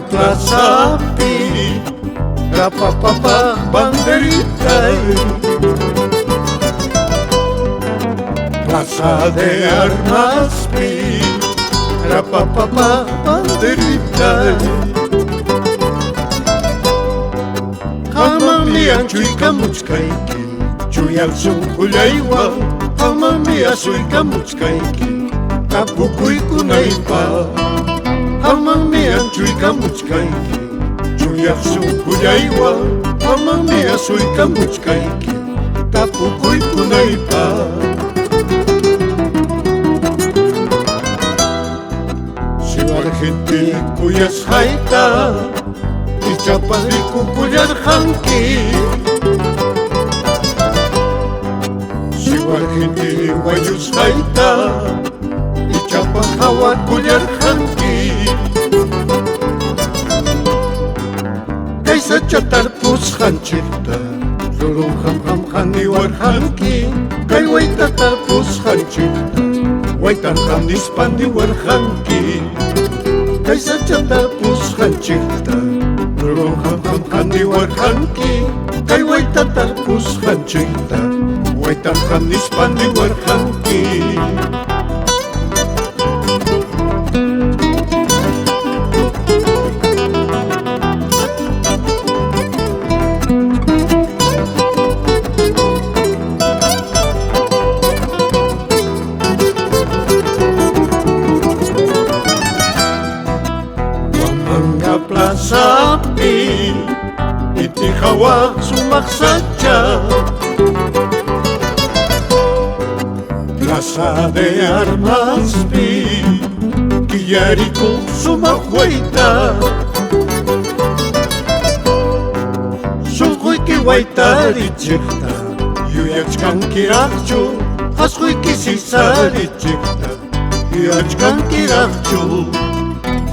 Plaza Pi, rapapapa, banderita. Plaza de Armas Pi, rapapapa, banderita. Hamamia chuika muchkaiki, chuyalsu kulaywa. Hamamia suika muchkaiki, kapukuykunaypa. Hamamia chuika muchkaiki, chuyalsu kulaywa. Hamamia suika muchkaiki, kapukuykunaypa. Siwarjinti kuyasqayta, ichapadriku kuyarqanki. Siwarjinti wayusqayta, ichapas hawa kuyarqanki. Kaysa chatarpusqanchikta, lulun hamhamhan niwarqanki. Kay wayta tarpusqanchikta, waytanqam nispan niwarqanki. Kaysa chatarpusqanchikta, lulun hamhamhan niwarqanki. Kay wayta tarpusqanchikta, waytanqam nispan niwarqanki. Plaza Pi, iti hawak sumaksadya. Plaza de Armas Pi, kiyariko sumakwayta. Sulquy kiwaytarichikta, yuyachkan kiraqchu. Hasquy kisisarichikta, yuyachkan kiraqchu.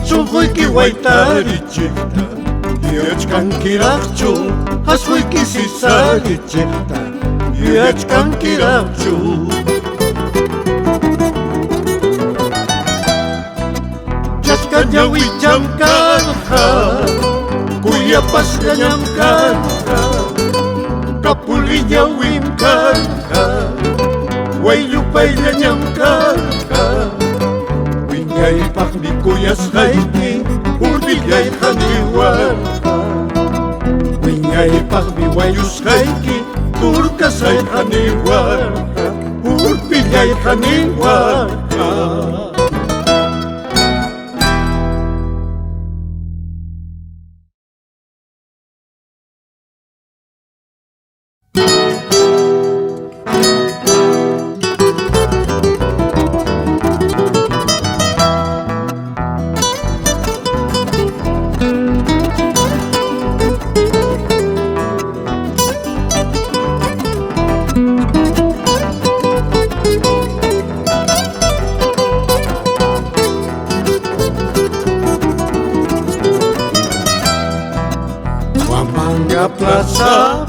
Sulquy kiwaytarichikta, yuyachkan kiraqchu. Hasquy kisisarichikta, yuyachkan kiraqchu. Chaskañawillam karqa, kuyapasqañam karqa. Kapuliñawim karqa, waylupayllañam karqa. Wiñaypaqmi kuyasqayki, urpillayqa niwarqa. Wiñaypaqmi wayusqayki, turkasayqa niwarqa. Urpillayqa niwarqa. Plaza